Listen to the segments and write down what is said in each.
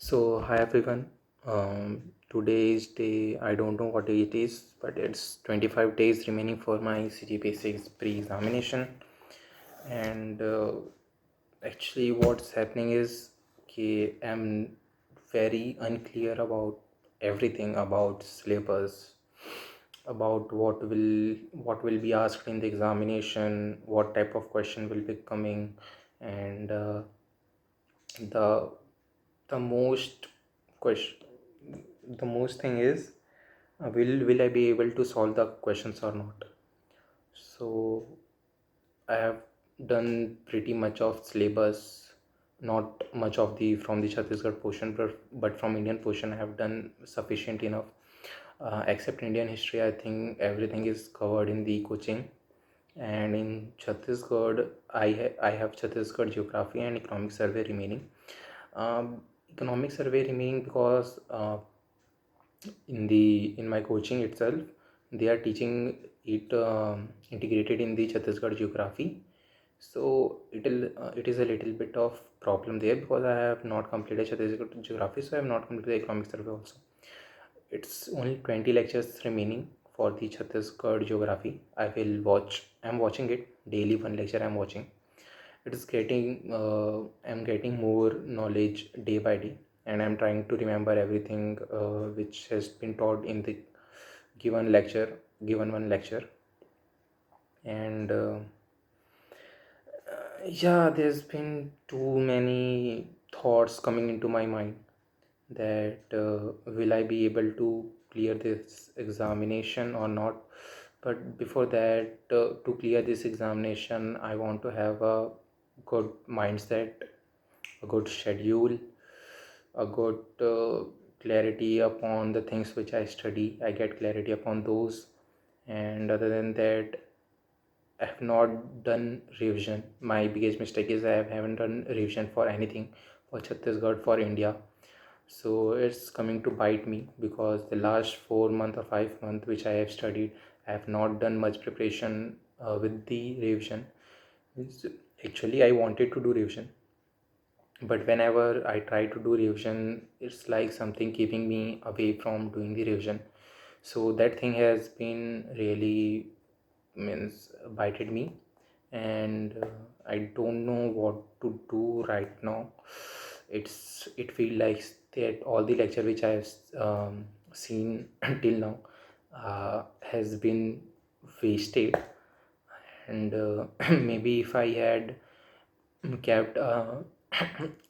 Hi everyone. Today's day, I don't know what day it is, but it's 25 days remaining for my cgpsc pre-examination. And actually, what's happening is I'm very unclear about everything about syllabus, about what will be asked in the examination, what type of question will be coming, and the the most question the most thing is, will I be able to solve the questions or not. So I have done pretty much of syllabus, not much of the from the Chhattisgarh portion, but from Indian portion I have done sufficient enough. Except Indian history, I think everything is covered in the coaching. And in Chhattisgarh, I have Chhattisgarh geography and economic survey remaining. Economic survey remaining because in my coaching itself, they are teaching it integrated in the Chhattisgarh geography. So it is a little bit of problem there because I have not completed Chhattisgarh geography, so I have not completed the economic survey also. It's only 20 lectures remaining for the Chhattisgarh geography. I'm watching it daily, one lecture I'm watching. It is getting I'm getting more knowledge day by day, and I'm trying to remember everything which has been taught in the given lecture given one lecture. And yeah, there's been too many thoughts coming into my mind that will I be able to clear this examination or not. But before that, to clear this examination, I want to have a good mindset, a good schedule, a good clarity upon the things which I study. I get clarity upon those. And other than that, I have not done revision. My biggest mistake is haven't done revision for anything for Chhattisgarh, for India. So it's coming to bite me because the last 4 month or 5 month which I have studied, I have not done much preparation with the revision. Actually, I wanted to do revision, but whenever I try to do revision, it's like something keeping me away from doing the revision. So that thing has been really means bited me. And I don't know what to do right now. It feels like that all the lecture which I have seen till now has been wasted. And maybe if I had kept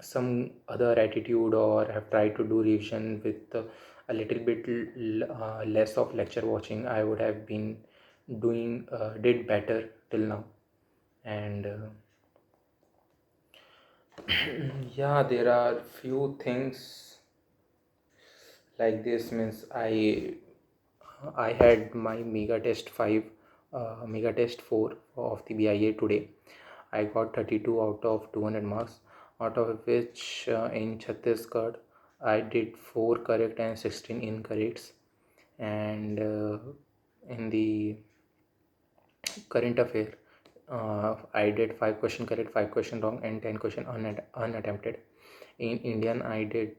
some other attitude, or have tried to do revision with a little bit less of lecture watching, I would have been did better till now. And yeah, there are few things like this. Means I had my megatest 5, megatest 4 of the BIA today. I got 32 out of 200 marks, out of which in Chhattisgarh I did 4 correct and 16 incorrects. And in the current affair, I did 5 question correct, 5 question wrong, and 10 question unattempted. In Indian, I did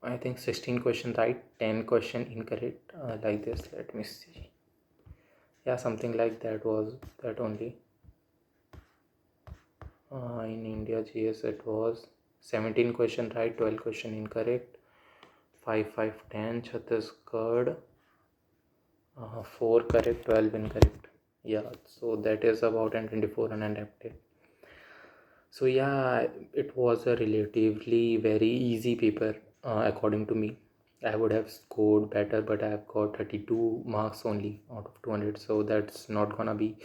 I think 16 question right, 10 question incorrect, like this. Let me see. Yeah, something like that was that only. In India GS it was 17 question right, 12 question incorrect, 5 5 10. Chhattisgarh 4 correct, 12 incorrect. Yeah, so that is about, and 24 unattempted. So yeah, it was a relatively very easy paper, according to me. I would have scored better, but I have got 32 marks only out of 200. So that's not gonna be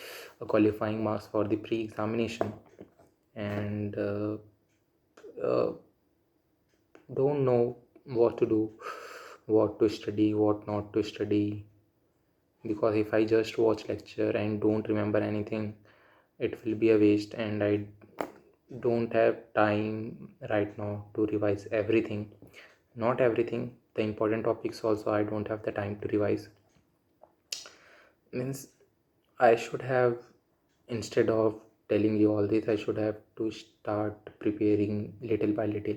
a qualifying marks for the pre-examination. And uh, don't know what to do, what to study, what not to study. Because if I just watch lecture and don't remember anything, it will be a waste, and I don't have time right now to revise everything. Not everything, the important topics also I don't have the time to revise. Means I should have, instead of telling you all this, I should have to start preparing little by little.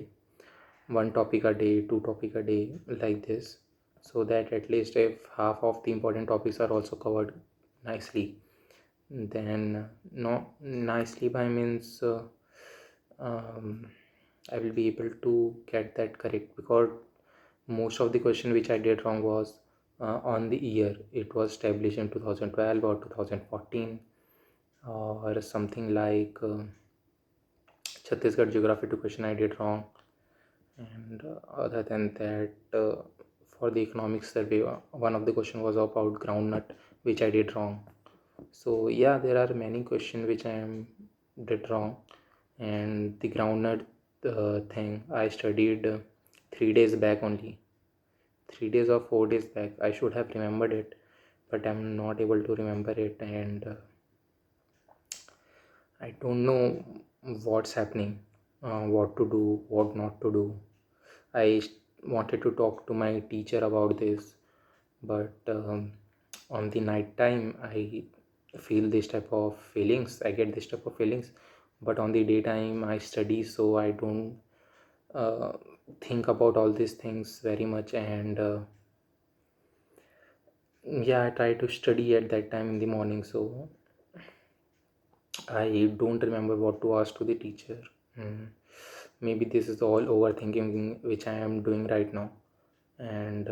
one topic a day, two topic a day, like this, so that at least if half of the important topics are also covered nicely, then no, nicely by means um, I will be able to get that correct, because most of the question which I did wrong was on the year. It was established in 2012 or 2014 or something like Chhattisgarh geography to question I did wrong. And other than that, for the economic survey, one of the question was about groundnut, which I did wrong. So yeah, there are many questions which I am did wrong. And the groundnut thing I studied 3 days back only. 3 days or 4 days back. I should have remembered it, but I'm not able to remember it, and I don't know what's happening, what to do, what not to do. I wanted to talk to my teacher about this, but on the night time I feel this type of feelings. I get this type of feelings, but on the daytime I study, so I don't uh, think about all these things very much. And yeah, I try to study at that time in the morning, so I don't remember what to ask to the teacher. Hmm. Maybe this is all overthinking which I am doing right now. And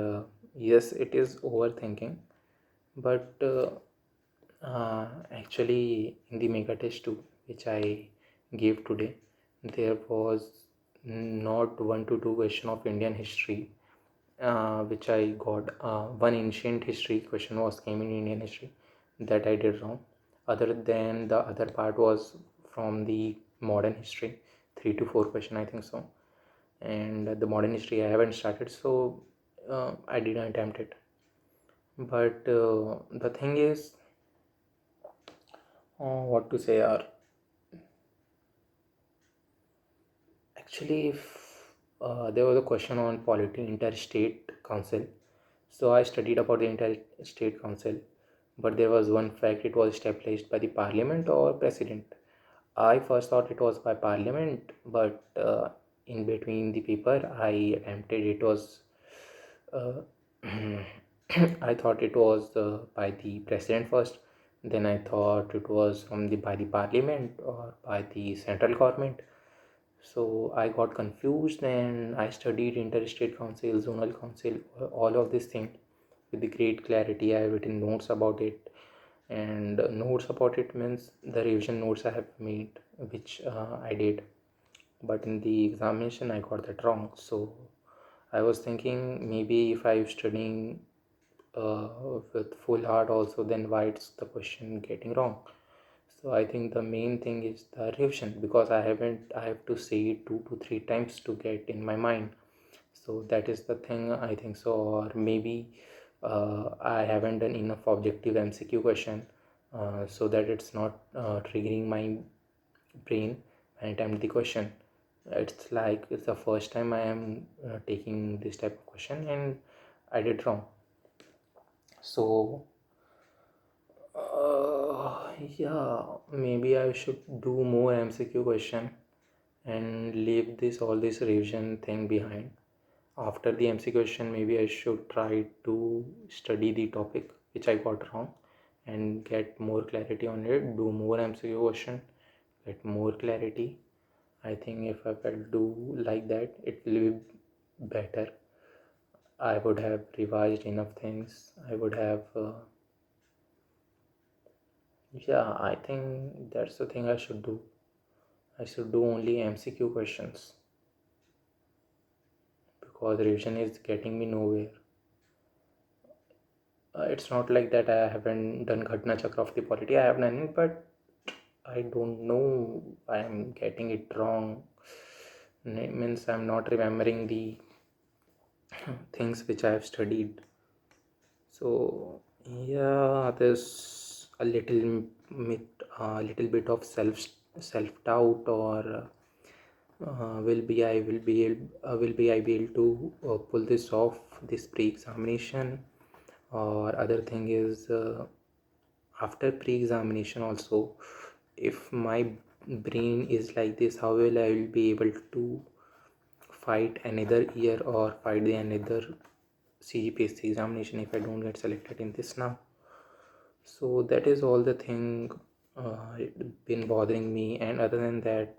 yes, it is overthinking, but actually in the megatest too, which I gave today, there was not one to two question of Indian history, which I got. One ancient history question was came in Indian history that I did wrong. Other than the other part was from the modern history, three to four question I think so. And the modern history I haven't started, so I didn't attempt it. But the thing is, what to say are actually, if there was a question on polity interstate council, so I studied about the interstate council, but there was one fact: it was established by the parliament or president. I first thought it was by parliament, but in between the paper I attempted it was uh, I thought it was by the president first. Then I thought it was from the by the parliament or by the central government. So I got confused, and I studied interstate council, zonal council, all of this thing with the great clarity. I have written notes about it, and notes about it means the revision notes I have made, which I did. But in the examination, I got that wrong. So I was thinking maybe if I'm studying with full heart also, then why it's the question getting wrong? So I think the main thing is the revision, because I have to say it 2 to 3 times to get in my mind. So that is the thing I think so. Or maybe I haven't done enough objective MCQ question, so that it's not triggering my brain when I attempt the question. It's like it's the first time I am taking this type of question, and I did wrong. So yeah, maybe I should do more MCQ question and leave this revision thing behind. After the MCQ question, maybe I should try to study the topic which I got wrong and get more clarity on it. Do more MCQ question, get more clarity. I think if I will do like that, it will be better. I would have revised enough things. I would have yeah, I think that's the thing I should do. I should do only MCQ questions, because revision is getting me nowhere. It's not like that I haven't done Ghatna Chakra of the polity. I have done it, but I don't know. I am getting it wrong. Means I'm not remembering the things which I have studied. So yeah, there's a little bit of self doubt, or will be I be able to pull this off, this pre-examination. Or other thing is, after pre-examination also, if my brain is like this, how will I will be able to fight another year or fight the another cgpsc examination if I don't get selected in this now. So that is all the thing it been bothering me. And other than that,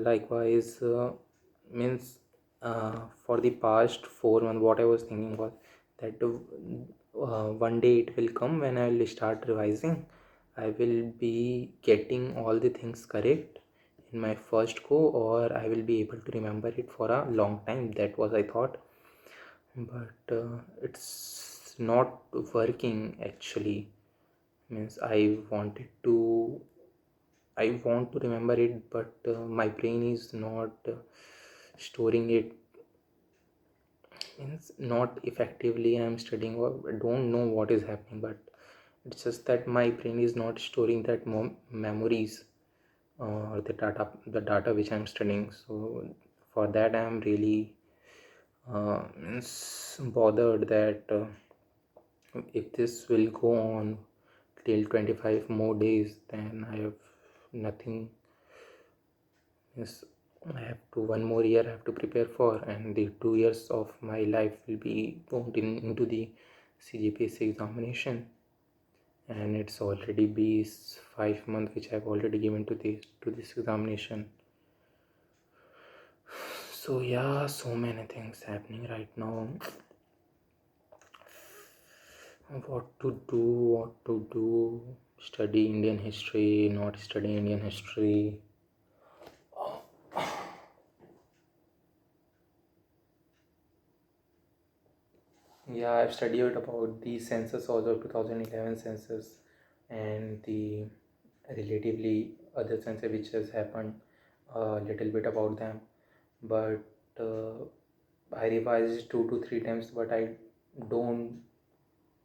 likewise, means for the past 4 months what I was thinking was that one day it will come when I will start revising. I will be getting all the things correct in my first go, or I will be able to remember it for a long time. That was I thought, but it's not working actually. Means I want to remember it, but my brain is not storing it. Means not effectively I'm studying, or I don't know what is happening, but it's just that my brain is not storing that memories or the data which I'm studying. So for that I'm really means bothered that if this will go on till 25 more days, then I have nothing. Yes, I have to one more year I have to prepare for, and the 2 years of my life will be pumped into the CGPSC examination. And it's already been 5 months which I've already given to this examination. So yeah, so many things happening right now. What to do? Study Indian history, not study Indian history. Yeah, I've studied about the census, also 2011 census, and the relatively other census which has happened, a little bit about them. But I revised 2 to 3 times, but I don't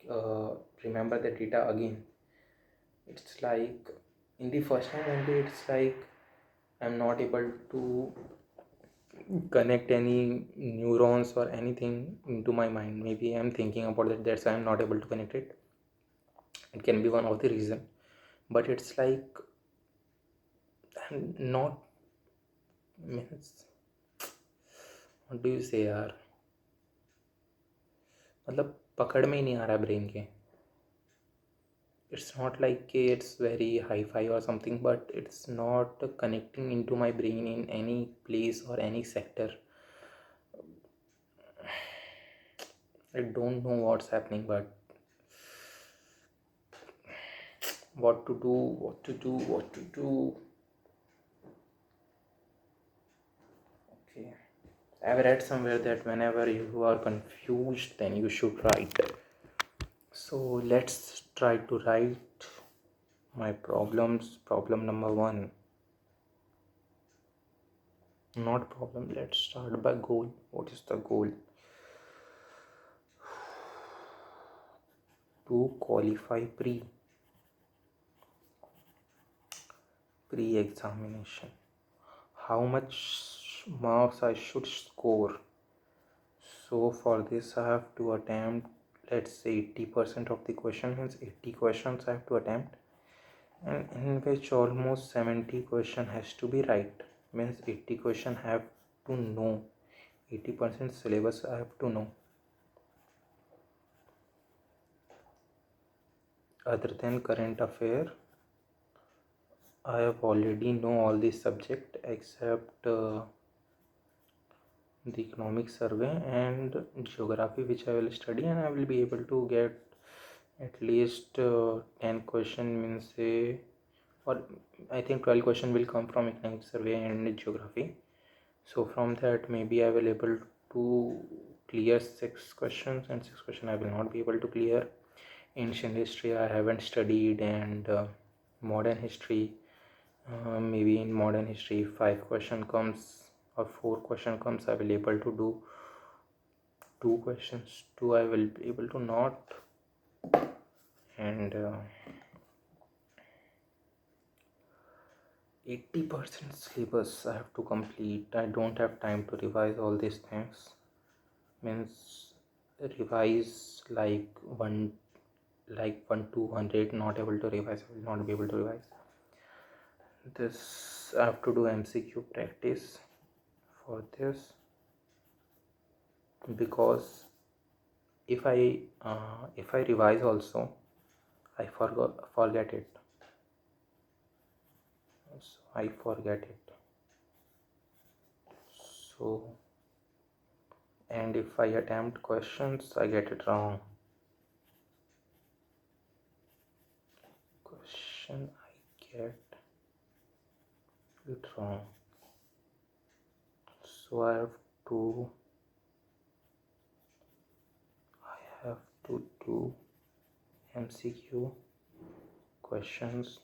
uh, remember the data again. It's like in the first time only, it's like I'm not able to connect any neurons or anything into my mind. Maybe I'm thinking about that, that's why I'm not able to connect it. It can be one of the reason, but it's like I'm not, means what do you say यार, मतलब पकड़ में ही नहीं आ रहा brain के. It's not like it's very hi-fi or something, but it's not connecting into my brain in any place or any sector. I don't know what's happening, but what to do. Okay, I've read somewhere that whenever you are confused, then you should write. So let's try to write my problems. Problem number one. Not problem. Let's start by goal. What is the goal? To qualify pre-examination. How much marks I should score? So for this I have to attempt, let's say 80% of the question, means 80 questions I have to attempt, and in which almost 70 question has to be right. Means 80 question have to know, 80% syllabus I have to know. Other than current affair, I have already know all these subject except the economic survey and geography, which I will study, and I will be able to get at least 10 question, means say, or I think 12 question will come from economic survey and geography. So from that maybe I will able to clear 6 questions, and 6 question I will not be able to clear. Ancient history I haven't studied, and modern history, maybe in modern history 5 question comes or 4 question comes, I will able to do 2 questions, 2 I will be able to not. And 80% syllabus I have to complete. I don't have time to revise all these things. Means revise like 1 200, not able to revise. I will not be able to revise this. I have to do MCQ practice for this, because if I revise also, I forget it. So I forget it. So, and if I attempt questions, I get it wrong. Question I get it wrong. So I have to do MCQ questions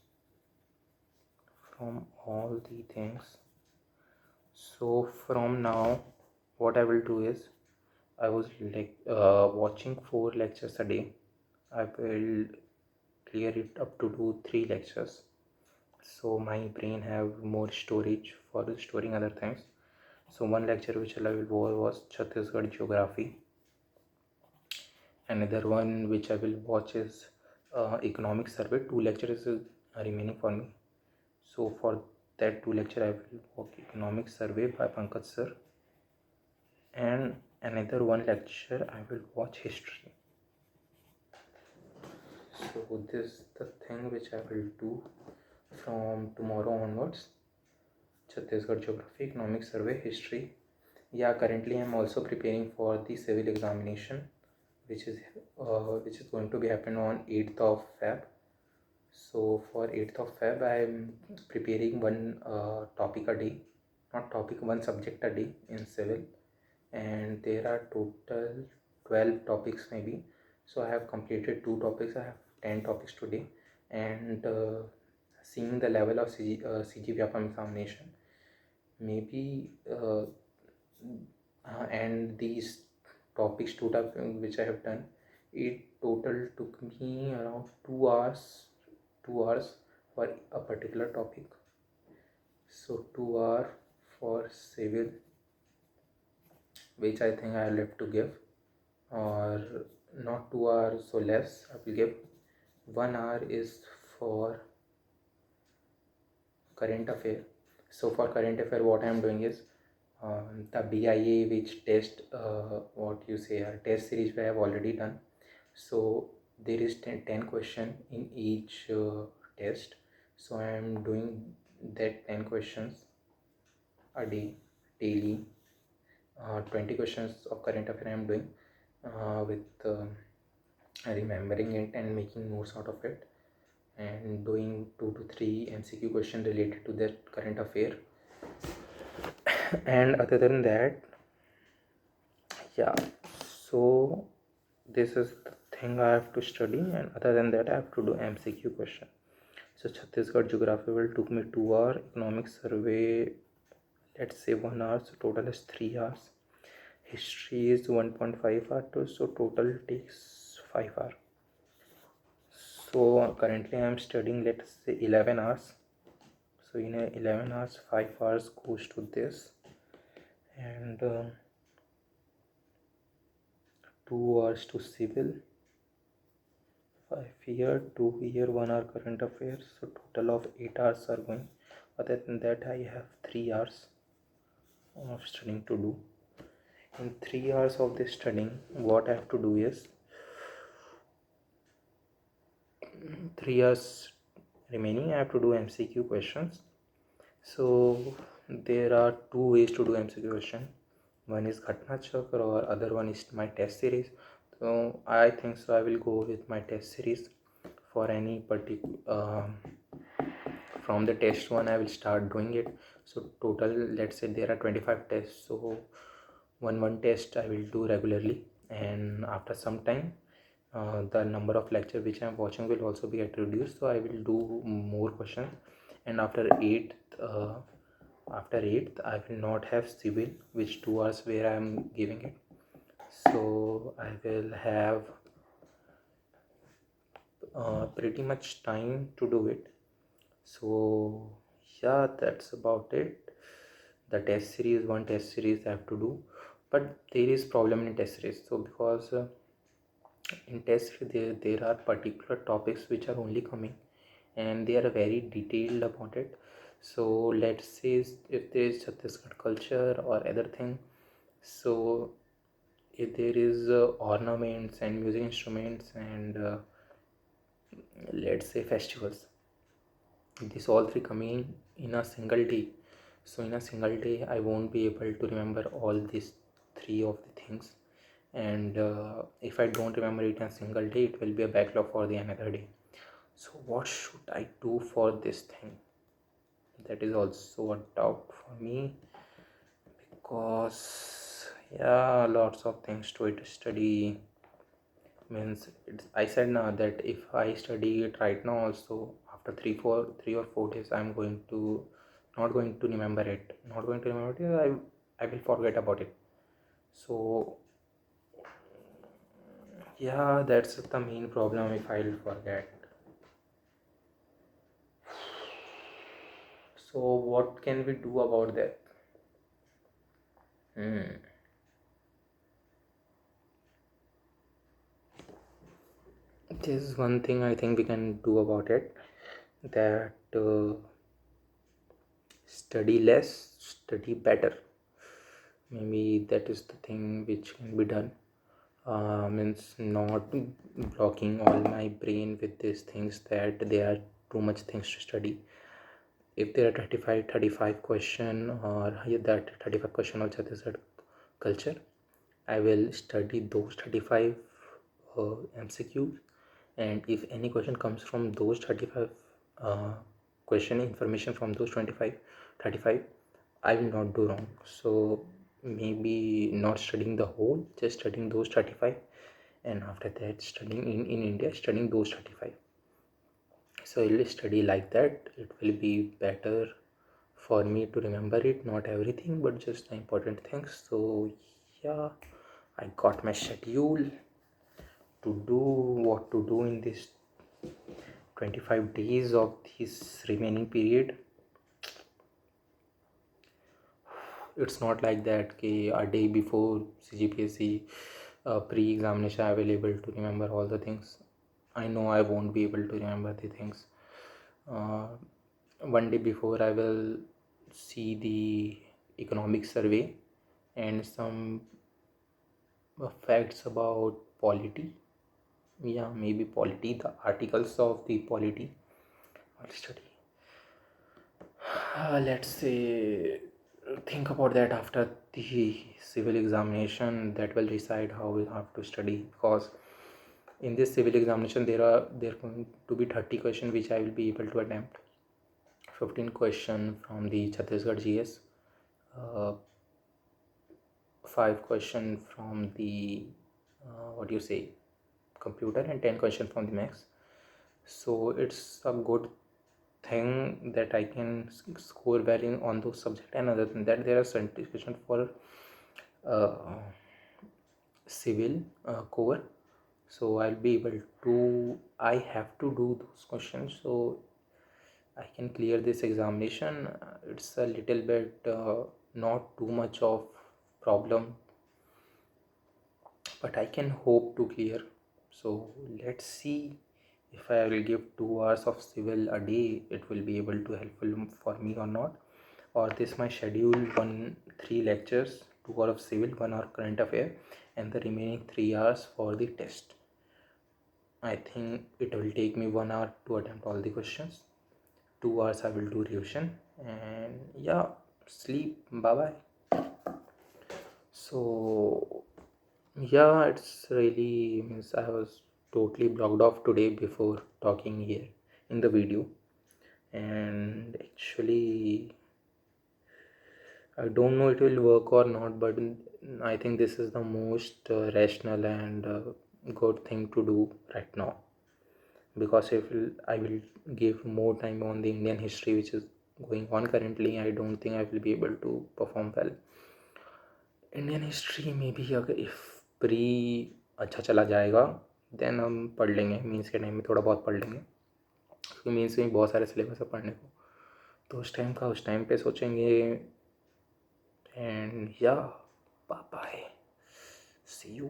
from all the things. So from now, what I will do is, I was watching 4 lectures a day. I will clear it up to do 3 lectures, so my brain have more storage for storing other things. So one lecture which I will watch was Chhattisgarh geography. Another one which I will watch is economic survey. 2 lectures is remaining for me. So for that 2 lecture, I will watch economic survey by Pankaj sir. And another 1 lecture I will watch history. So this is the thing which I will do from tomorrow onwards. Chhattisgarh geography, economic survey, history. Yeah, currently I'm also preparing for the civil examination, which is going to be happen on 8th of Feb. So for 8th of Feb, I'm preparing one topic a day, not topic, one subject a day in civil, and there are total 12 topics maybe. So I have completed 2 topics. I have 10 topics today, and seeing the level of CGPSC examination, maybe and these topics, 2 topics which I have done, it total took me around 2 hours for a particular topic. So 2 hours for civil, which I think I'll have to give, or not 2 hours, so less I will give. 1 hour is for current affair. So for current affair, what I am doing is, the BIA which test, what you say, test series we have already done. So there is 10 question in each test. So I am doing that 10 questions a day, daily. 20 questions of current affair I am doing, with remembering it and making notes out of it, and doing 2 to 3 MCQ questions related to that current affair. And other than that, yeah, so this is the thing I have to study, and other than that I have to do MCQ question. So Chhattisgarh geography will took me 2 hours, economic survey, let's say 1 hour, so total is 3 hours. History is 1.5 hours, so total takes 5 hours. So currently I am studying, let's say 11 hours. So in 11 hours, 5 hours goes to this, and 2 hours to civil, 5 here, 2 here, 1 hour current affairs. So total of 8 hours are going. Other than that, I have 3 hours of studying to do. In 3 hours of this studying, what I have to do is, 3 hours remaining, I have to do MCQ questions. So there are 2 ways to do MCQ question. One is Ghatna Chakra, or other one is my test series. So I think so I will go with my test series for any particular. From the test one, I will start doing it. So total, let's say there are 25 tests. So one test I will do regularly, and after some time, the number of lecture which I am watching will also be get reduced. So I will do more questions, and after 8th, I will not have civil, which 2 hours where I am giving it. So I will have pretty much time to do it. So yeah, that's about it. The test series, one test series I have to do, but there is problem in test series. So because in test there are particular topics which are only coming, and they are very detailed about it. So let's say if there is Chhattisgarh culture or other thing, so if there is ornaments and music instruments and let's say festivals, this all three coming in a single day. So in a single day I won't be able to remember all these three of the things, and if I don't remember it in a single day, it will be a backlog for the another day. So what should I do for this thing? That is also a doubt for me, because yeah, lots of things to it study. Means I said now that if I study it right now also, after 3 or 4 days I'm going to not going to remember it, not going to remember it. I will forget about it. So yeah, that's the main problem, if I'll forget. So what can we do about that? There's one thing I think we can do about it, that study less, study better. Maybe that is the thing which can be done. Means not blocking all my brain with these things that there are too much things to study. If there are 35 question, or that 35 question of Chhattisgarh culture, I will study those 35 MCQs, and if any question comes from those 35 question information from those 35, I will not do wrong. So maybe not studying the whole, just studying those 35, and after that studying in India, studying those 35. So I will study like that. It will be better for me to remember it, not everything but just the important things. So yeah, I got my schedule to do what to do in this 25 days of this remaining period. It's not like that a day before cgpsc pre-examination I will able to remember all the things. I know I won't be able to remember the things. uh, one day before I will see the economic survey and some facts about polity. Yeah, maybe polity, the articles of the polity I'll study. Let's say think about that after the civil examination. That will decide how we have to study, because in this civil examination there going to be 30 questions which I will be able to attempt. 15 question from the Chhattisgarh GS, uh, 5 question from the what do you say, computer, and 10 question from the max. So it's a good thing that I can score well in on those subjects. And other than that, there are certification for uh, civil core. So I'll be able to, I have to do those questions so I can clear this examination. It's a little bit not too much of problem, but I can hope to clear. So let's see, if I will give 2 hours of civil a day, it will be able to helpful for me or not. Or this my schedule, 3 lectures, 2 hours of civil, 1 hour current affair, and the remaining 3 hours for the test. I think it will take me 1 hour to attempt all the questions. 2 hours I will do revision, and yeah, sleep. Bye bye. So yeah, it's really means I was totally blocked off today before talking here in the video, and actually I don't know it will work or not, but I think this is the most rational and good thing to do right now, because if I will give more time on the Indian history which is going on currently, I don't think I will be able to perform well. Indian history में भी अगर if pre अच्छा चला जाएगा then हम पढ़ लेंगे, means के टाइम में थोड़ा बहुत पढ़ लेंगे, क्योंकि मीन्स में बहुत सारे सिलेबस है पढ़ने को, तो उस टाइम का उस टाइम पे सोचेंगे. एंड या बाय बाय, सी यू.